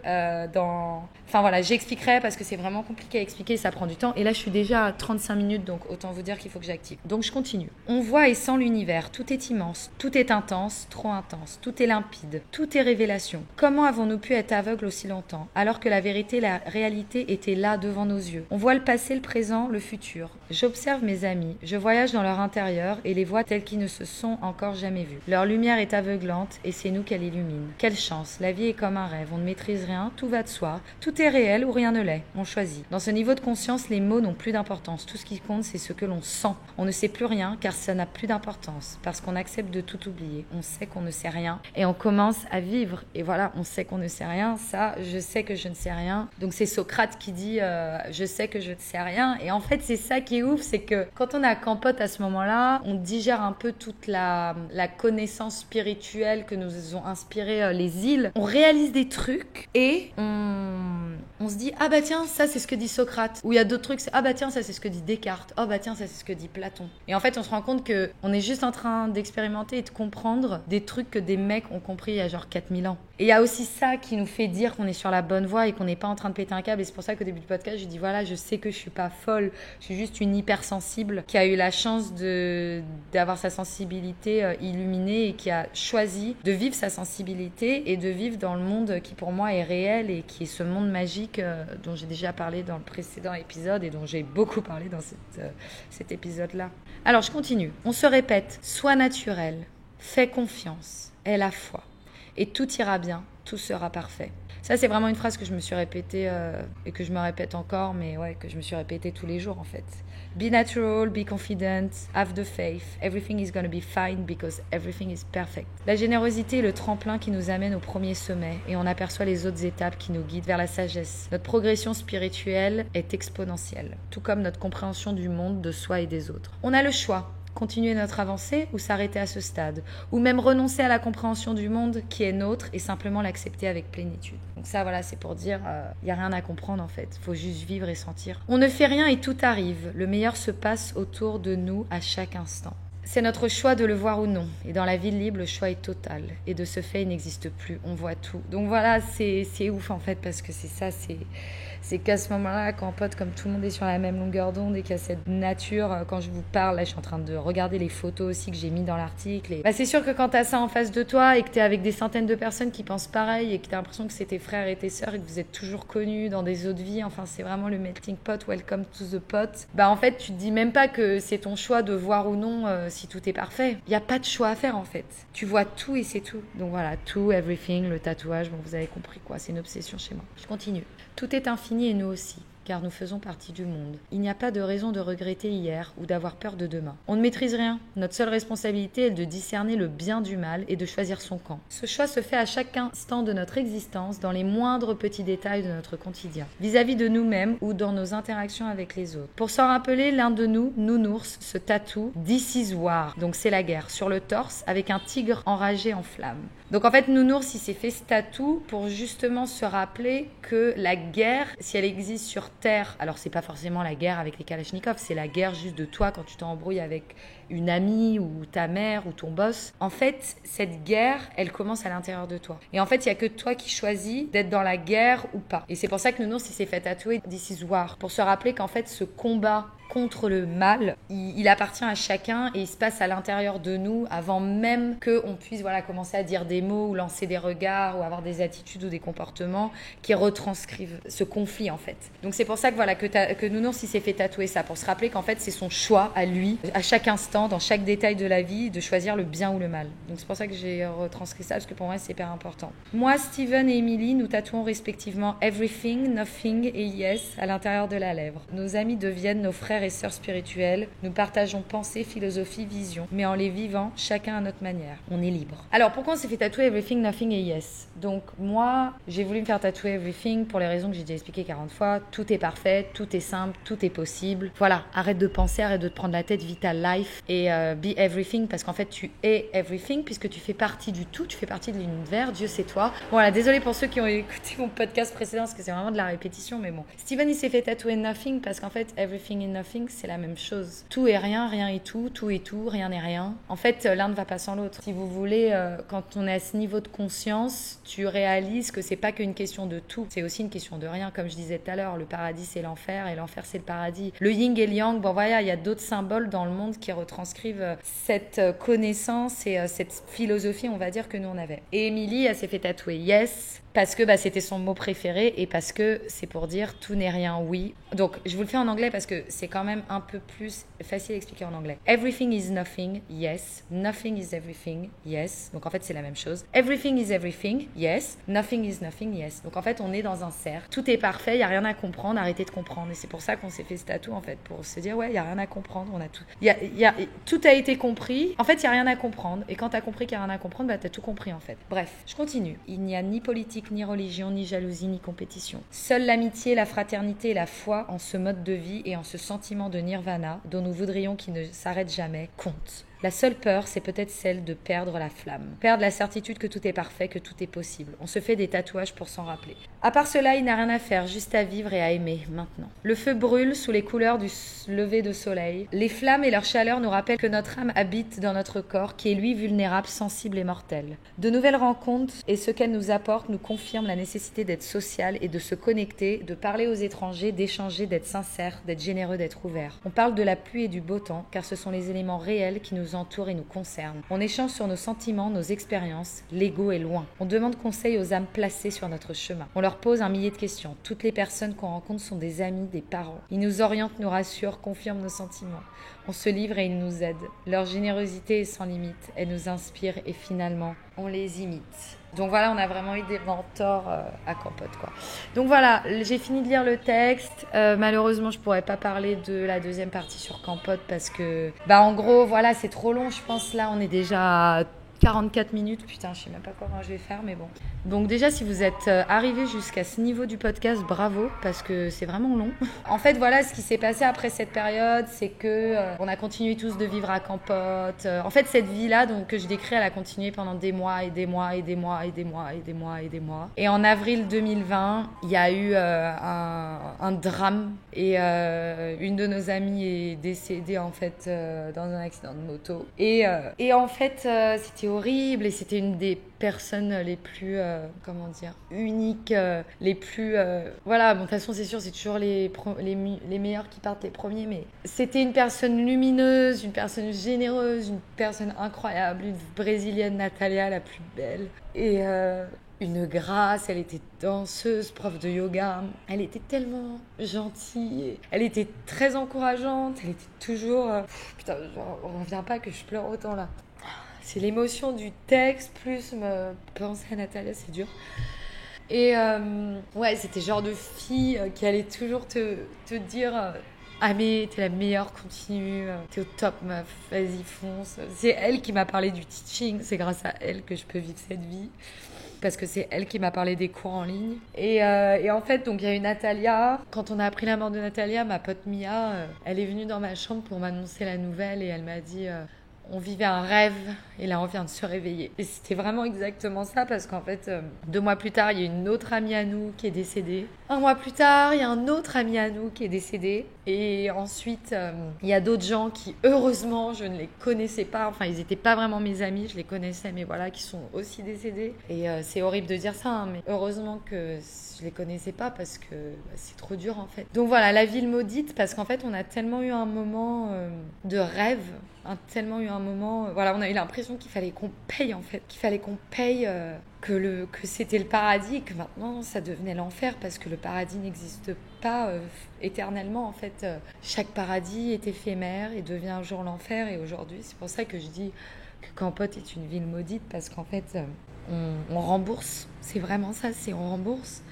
dans... Enfin voilà, j'expliquerai parce que c'est vraiment compliqué à expliquer, ça prend du temps. Et là, je suis déjà à 35 minutes, donc autant vous dire qu'il faut que j'active. Donc je continue. On voit et sent l'univers. Tout est immense, tout est intense, trop intense. Tout est limpide, tout est révélation. Comment avons-nous pu être aveugles aussi longtemps, alors que la vérité, la réalité était là devant nos yeux? On voit le passé, le présent, le futur. J'observe mes amis, je voyage dans leur intérieur et les vois tels qu'ils ne se sont encore jamais vus. Leur lumière est aveuglante et c'est nous qu'elle illumine. Quelle chance, la vie est comme un rêve, on ne maîtrise rien, tout va de soi, tout est réel ou rien ne l'est, on choisit. Dans ce niveau de conscience, les mots n'ont plus d'importance, tout ce qui compte c'est ce que l'on sent. On ne sait plus rien car ça n'a plus d'importance, parce qu'on accepte de tout oublier. On sait qu'on ne sait rien et on commence à vivre. Et voilà, on sait qu'on ne sait rien, ça, je sais que je ne sais rien. Donc c'est Socrate qui dit je sais que je ne sais rien. Et en fait, c'est ça qui est ouf, c'est que quand on est à Campote à ce moment-là, on digère un peu toute la connaissance spirituelle que nous ont inspiré les îles. On réalise des trucs et on se dit ah bah tiens, ça c'est ce que dit Socrate. Ou il y a d'autres trucs, ah bah tiens, ça c'est ce que dit Descartes. Oh bah tiens, ça c'est ce que dit Platon. Et en fait, on se rend compte que on est juste en train d'expérimenter et de comprendre des trucs que des mecs ont compris il y a genre 4000 ans. Et il y a aussi ça qui nous fait dire qu'on est sur la bonne voie et qu'on n'est pas en train de péter un câble. Et c'est pour ça qu'au début du podcast, je dis voilà, je sais que je suis pas folle, je suis juste une hypersensible qui a eu la chance d'avoir sa sensibilité illuminée et qui a choisi de vivre sa sensibilité et de vivre dans le monde qui pour moi est réel et qui est ce monde magique dont j'ai déjà parlé dans le précédent épisode et dont j'ai beaucoup parlé dans cet épisode-là. Alors je continue. On se répète, sois naturel, fais confiance, aie la foi. Et tout ira bien, tout sera parfait. Ça, c'est vraiment une phrase que je me suis répétée et que je me répète encore, mais ouais, que je me suis répétée tous les jours en fait. Be natural, be confident, have the faith. Everything is gonna be fine because everything is perfect. La générosité est le tremplin qui nous amène au premier sommet et on aperçoit les autres étapes qui nous guident vers la sagesse. Notre progression spirituelle est exponentielle, tout comme notre compréhension du monde, de soi et des autres. On a le choix. Continuer notre avancée ou s'arrêter à ce stade, ou même renoncer à la compréhension du monde qui est nôtre et simplement l'accepter avec plénitude. Donc ça, voilà, c'est pour dire, y a rien à comprendre en fait, faut juste vivre et sentir. On ne fait rien et tout arrive, le meilleur se passe autour de nous à chaque instant. C'est notre choix de le voir ou non. Et dans la vie libre, le choix est total. Et de ce fait, il n'existe plus. On voit tout. Donc voilà, c'est ouf en fait, parce que c'est ça, c'est qu'à ce moment-là, quand pote, comme tout le monde est sur la même longueur d'onde et qu'il y a cette nature, quand je vous parle, là, je suis en train de regarder les photos aussi que j'ai mis dans l'article. Et... c'est sûr que quand t'as ça en face de toi et que t'es avec des centaines de personnes qui pensent pareil et que t'as l'impression que c'est tes frères et tes sœurs et que vous êtes toujours connus dans des autres vies, enfin, c'est vraiment le melting pot, welcome to the pot. En fait, tu te dis même pas que c'est ton choix de voir ou non si tout est parfait. Il n'y a pas de choix à faire en fait. Tu vois tout et c'est tout. Donc voilà, tout, everything, le tatouage, bon vous avez compris quoi, c'est une obsession chez moi. Je continue. Tout est infini et nous aussi, car nous faisons partie du monde. Il n'y a pas de raison de regretter hier ou d'avoir peur de demain. On ne maîtrise rien. Notre seule responsabilité est de discerner le bien du mal et de choisir son camp. Ce choix se fait à chaque instant de notre existence, dans les moindres petits détails de notre quotidien, vis-à-vis de nous-mêmes ou dans nos interactions avec les autres. Pour s'en rappeler, l'un de nous, Nounours, se tatoue « This is war », donc c'est la guerre, sur le torse avec un tigre enragé en flammes. Donc en fait, Nounours, il s'est fait ce tatou pour justement se rappeler que la guerre, si elle existe sur Terre, alors c'est pas forcément la guerre avec les Kalachnikovs, c'est la guerre juste de toi quand tu t'embrouilles avec une amie ou ta mère ou ton boss. En fait, cette guerre, elle commence à l'intérieur de toi. Et en fait, il y a que toi qui choisis d'être dans la guerre ou pas. Et c'est pour ça que Nounours, il s'est fait tatouer This is War, pour se rappeler qu'en fait, ce combat contre le mal, il appartient à chacun et il se passe à l'intérieur de nous avant même qu'on puisse commencer à dire des mots ou lancer des regards ou avoir des attitudes ou des comportements qui retranscrivent ce conflit en fait. Donc c'est pour ça que Nounours il s'est fait tatouer ça, pour se rappeler qu'en fait c'est son choix à lui, à chaque instant, dans chaque détail de la vie, de choisir le bien ou le mal. Donc c'est pour ça que j'ai retranscrit ça, parce que pour moi c'est hyper important. Moi, Steven et Emily, nous tatouons respectivement Everything, Nothing et Yes à l'intérieur de la lèvre. Nos amis deviennent nos frères et sœurs spirituels, nous partageons pensée, philosophie, vision, mais en les vivant, chacun à notre manière. On est libre. Alors pourquoi on s'est fait tatouer Everything, Nothing et Yes? Donc moi, j'ai voulu me faire tatouer Everything pour les raisons que j'ai déjà expliquées 40 fois. Tout est parfait, tout est simple, tout est possible. Voilà, arrête de penser, arrête de te prendre la tête, vis ta life et be everything, parce qu'en fait tu es everything puisque tu fais partie du tout, tu fais partie de l'univers, Dieu c'est toi. Voilà, désolé pour ceux qui ont écouté mon podcast précédent parce que c'est vraiment de la répétition, mais bon. Steven il s'est fait tatouer Nothing parce qu'en fait Everything et Nothing c'est la même chose. Tout est rien, rien est tout est tout, rien n'est rien. En fait, l'un ne va pas sans l'autre. Si vous voulez, quand on est à ce niveau de conscience, tu réalises que c'est pas qu'une question de tout, c'est aussi une question de rien. Comme je disais tout à l'heure, le paradis c'est l'enfer et l'enfer c'est le paradis. Le yin et le yang, bon voilà, il y a d'autres symboles dans le monde qui retranscrivent cette connaissance et cette philosophie, on va dire, que nous on avait. Et Emily, elle s'est fait tatouer Yes, parce que c'était son mot préféré et parce que c'est pour dire tout n'est rien, oui. Donc je vous le fais en anglais parce que c'est quand même un peu plus facile à expliquer en anglais. Everything is nothing, yes. Nothing is everything, yes. Donc en fait c'est la même chose. Everything is everything, yes. Nothing is nothing, yes. Donc en fait on est dans un cercle. Tout est parfait, il n'y a rien à comprendre, arrêtez de comprendre. Et c'est pour ça qu'on s'est fait ce tatou en fait, pour se dire ouais, il n'y a rien à comprendre, on a tout. Tout a été compris. En fait il n'y a rien à comprendre. Et quand tu as compris qu'il n'y a rien à comprendre, tu as tout compris en fait. Bref, je continue. Il n'y a ni politique politique, ni religion, ni jalousie, ni compétition. Seule l'amitié, la fraternité et la foi en ce mode de vie et en ce sentiment de nirvana dont nous voudrions qu'il ne s'arrête jamais comptent. La seule peur, c'est peut-être celle de perdre la flamme. Perdre la certitude que tout est parfait, que tout est possible. On se fait des tatouages pour s'en rappeler. À part cela, il n'a rien à faire, juste à vivre et à aimer, maintenant. Le feu brûle sous les couleurs du lever de soleil. Les flammes et leur chaleur nous rappellent que notre âme habite dans notre corps, qui est lui vulnérable, sensible et mortel. De nouvelles rencontres et ce qu'elles nous apportent nous confirment la nécessité d'être social et de se connecter, de parler aux étrangers, d'échanger, d'être sincère, d'être généreux, d'être ouvert. On parle de la pluie et du beau temps, car ce sont les éléments réels qui nous entourent et nous concernent. On échange sur nos sentiments, nos expériences. L'ego est loin. On demande conseil aux âmes placées sur notre chemin. On leur pose un millier de questions. Toutes les personnes qu'on rencontre sont des amis, des parents. Ils nous orientent, nous rassurent, confirment nos sentiments. On se livre et ils nous aident. Leur générosité est sans limite. Elle nous inspire et finalement, on les imite. Donc voilà, on a vraiment eu des mentors à Campote, quoi. Donc voilà, j'ai fini de lire le texte. Malheureusement, je pourrais pas parler de la deuxième partie sur Campote parce que, en gros, voilà, c'est trop long. Je pense là, on est déjà à 44 minutes. Putain, je sais même pas comment je vais faire, mais bon. Donc déjà, si vous êtes arrivé jusqu'à ce niveau du podcast, bravo, parce que c'est vraiment long. En fait, voilà, ce qui s'est passé après cette période, c'est que on a continué tous de vivre à Campote. En fait, cette vie-là, donc que je décris, elle a continué pendant des mois et des mois et des mois et des mois et des mois et des mois. Et en avril 2020, il y a eu un drame et une de nos amies est décédée en fait dans un accident de moto. Et en fait, c'était horrible et c'était une des personnes les plus uniques, les plus voilà, bon, de toute façon c'est sûr, c'est toujours les meilleurs qui partent les premiers, mais c'était une personne lumineuse, une personne généreuse, une personne incroyable, une brésilienne, Natalia, la plus belle, et une grâce. Elle était danseuse, prof de yoga, elle était tellement gentille, elle était très encourageante, elle était toujours putain, on revient pas que je pleure autant là. C'est l'émotion du texte, plus me penser à Natalia, c'est dur. Et ouais, c'était le genre de fille qui allait toujours te dire ah mais t'es la meilleure, continue, t'es au top meuf, vas-y fonce. C'est elle qui m'a parlé du teaching, c'est grâce à elle que je peux vivre cette vie. Parce que c'est elle qui m'a parlé des cours en ligne. Et en fait, donc il y a eu Natalia. Quand on a appris la mort de Natalia, ma pote Mia, elle est venue dans ma chambre pour m'annoncer la nouvelle et elle m'a dit... on vivait un rêve et là on vient de se réveiller. Et c'était vraiment exactement ça parce qu'en fait 2 mois plus tard il y a une autre amie à nous qui est décédée. 1 mois plus tard il y a un autre ami à nous qui est décédé. Et ensuite il y a d'autres gens qui heureusement je ne les connaissais pas. Enfin ils n'étaient pas vraiment mes amis, je les connaissais mais voilà, qui sont aussi décédés. Et c'est horrible de dire ça hein, mais heureusement que je les connaissais pas parce que c'est trop dur en fait. Donc voilà, la ville maudite parce qu'en fait on a tellement eu un moment de rêve, tellement eu un moment, voilà, on a eu l'impression qu'il fallait qu'on paye en fait, qu'il fallait qu'on paye, que c'était le paradis et que maintenant ça devenait l'enfer parce que le paradis n'existe pas éternellement en fait. Chaque paradis est éphémère et devient un jour l'enfer et aujourd'hui c'est pour ça que je dis que Campote est une ville maudite parce qu'en fait on rembourse, c'est vraiment ça, c'est on rembourse.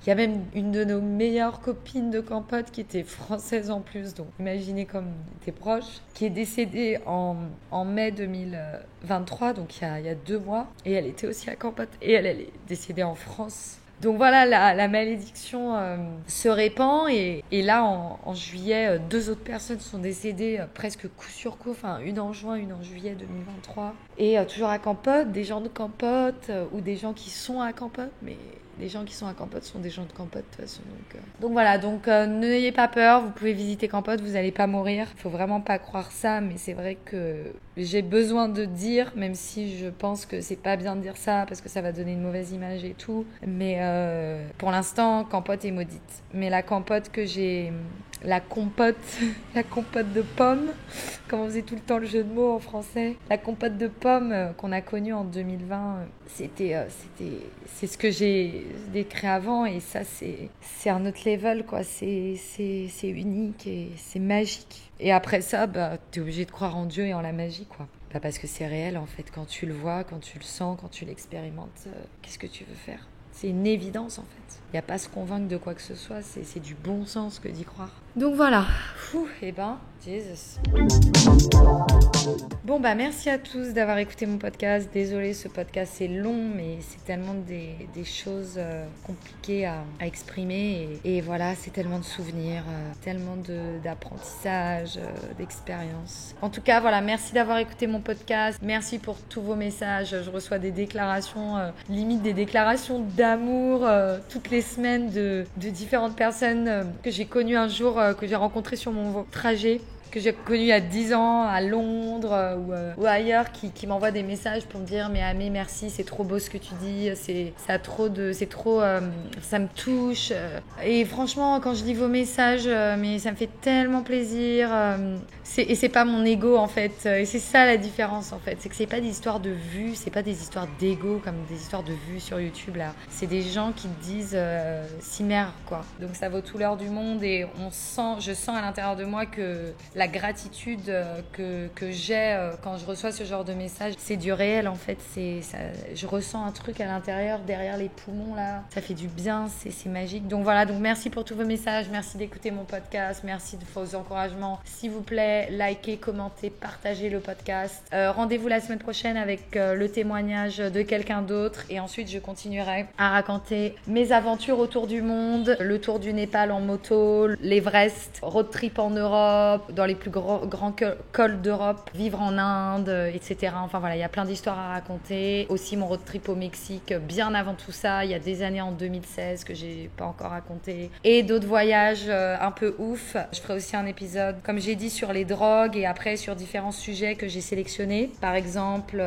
Il y a même une de nos meilleures copines de Campote qui était française en plus, donc imaginez comme on était proches, qui est décédée en mai 2023, donc il y a 2 mois, et elle était aussi à Campote, et elle est décédée en France. Donc voilà, la malédiction se répand et là en juillet, 2 autres personnes sont décédées presque coup sur coup, enfin une en juin, une en juillet 2023. Et toujours à Campote, des gens de Campote ou des gens qui sont à Campote, mais les gens qui sont à Campote sont des gens de Campote de toute façon. Donc voilà, n'ayez pas peur, vous pouvez visiter Campote, vous n'allez pas mourir. Il faut vraiment pas croire ça, mais c'est vrai que j'ai besoin de dire, même si je pense que c'est pas bien de dire ça parce que ça va donner une mauvaise image et tout. Mais pour l'instant, Campote est maudite. Mais la Campote que j'ai... La compote de pommes, comme on faisait tout le temps le jeu de mots en français. La compote de pommes qu'on a connue en 2020, c'est ce que j'ai décrit avant et ça c'est un autre level quoi. C'est unique et c'est magique. Et après ça, t'es obligé de croire en Dieu et en la magie quoi. Parce que c'est réel en fait, quand tu le vois, quand tu le sens, quand tu l'expérimentes, qu'est-ce que tu veux faire ? C'est une évidence en fait. Il n'y a pas à se convaincre de quoi que ce soit, c'est du bon sens que d'y croire. Donc voilà. Jesus. Bon, merci à tous d'avoir écouté mon podcast. Désolée, ce podcast est long, mais c'est tellement des choses compliquées à exprimer. Et voilà, c'est tellement de souvenirs, tellement d'apprentissage, d'expérience. En tout cas, voilà, merci d'avoir écouté mon podcast. Merci pour tous vos messages. Je reçois des déclarations, limite des déclarations d'amour toutes les semaines de différentes personnes que j'ai connues un jour, que j'ai rencontrées sur mon trajet, que j'ai connu il y a 10 ans à Londres ou ailleurs, qui m'envoient des messages pour me dire mais Amé, merci, c'est trop beau ce que tu dis, ça me touche. Et franchement, quand je lis vos messages, mais ça me fait tellement plaisir. Et c'est pas mon ego en fait, et c'est ça la différence en fait, c'est que c'est pas des histoires de vues, c'est pas des histoires d'ego comme des histoires de vues sur YouTube là. C'est des gens qui te disent Cimer quoi. Donc ça vaut tout l'or du monde et je sens à l'intérieur de moi que la gratitude que j'ai quand je reçois ce genre de message, c'est du réel en fait. Je ressens un truc à l'intérieur, derrière les poumons là. Ça fait du bien, c'est magique. Donc voilà, merci pour tous vos messages, merci d'écouter mon podcast, merci de vos encouragements. S'il vous plaît, likez, commentez, partagez le podcast. Rendez-vous la semaine prochaine avec le témoignage de quelqu'un d'autre et ensuite je continuerai à raconter mes aventures autour du monde, le tour du Népal en moto, l'Everest, road trip en Europe, dans les plus grands cols d'Europe, vivre en Inde, etc. Enfin voilà, il y a plein d'histoires à raconter. Aussi mon road trip au Mexique, bien avant tout ça, il y a des années en 2016 que j'ai pas encore raconté. Et d'autres voyages un peu ouf. Je ferai aussi un épisode, comme j'ai dit, sur les drogues et après sur différents sujets que j'ai sélectionnés. Par exemple,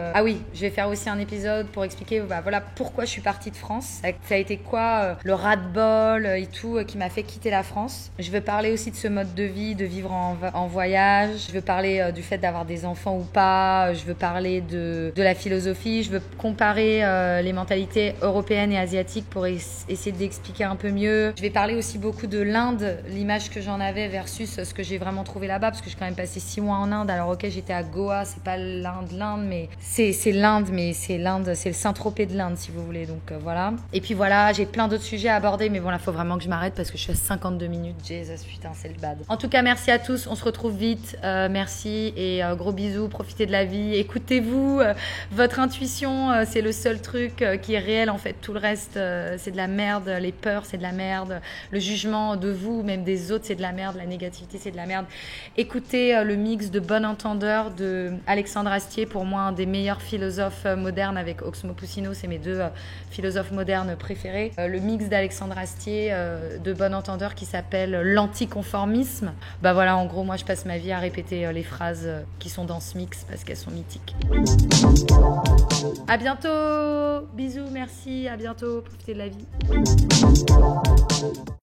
je vais faire aussi un épisode pour expliquer voilà pourquoi je suis partie de France. Ça a été quoi le ras-de-bol et tout qui m'a fait quitter la France. Je veux parler aussi de ce mode de vie, de vivre en voyage. Je veux parler du fait d'avoir des enfants ou pas. Je veux parler de la philosophie. Je veux comparer les mentalités européennes et asiatiques pour essayer d'expliquer un peu mieux. Je vais parler aussi beaucoup de l'Inde, l'image que j'en avais versus ce que j'ai vraiment trouvé là-bas, parce que j'ai quand même passé 6 mois en Inde. Alors ok, j'étais à Goa, c'est pas l'Inde, mais c'est l'Inde, mais c'est le Saint-Tropez de l'Inde si vous voulez. Donc voilà. Et puis voilà, j'ai plein d'autres sujets à aborder, mais bon là, faut vraiment que je m'arrête parce que je suis à 52 minutes. Jesus, putain, c'est le bad. En tout cas, merci à tous. On se retrouve vite. Merci et gros bisous. Profitez de la vie. Écoutez-vous. Votre intuition, c'est le seul truc qui est réel en fait. Tout le reste, c'est de la merde. Les peurs, c'est de la merde. Le jugement de vous, même des autres, c'est de la merde. La négativité, c'est de la merde. Écoutez le mix de Bon Entendeur de Alexandre Astier, pour moi un des meilleurs philosophes modernes, avec Oxmo Puccino, c'est mes deux philosophes modernes préférés. Le mix d'Alexandre Astier de Bon Entendeur qui s'appelle l'anticonformisme. Voilà, en gros, moi je passe ma vie à répéter les phrases qui sont dans ce mix parce qu'elles sont mythiques. À bientôt, bisous, merci, à bientôt, profitez de la vie.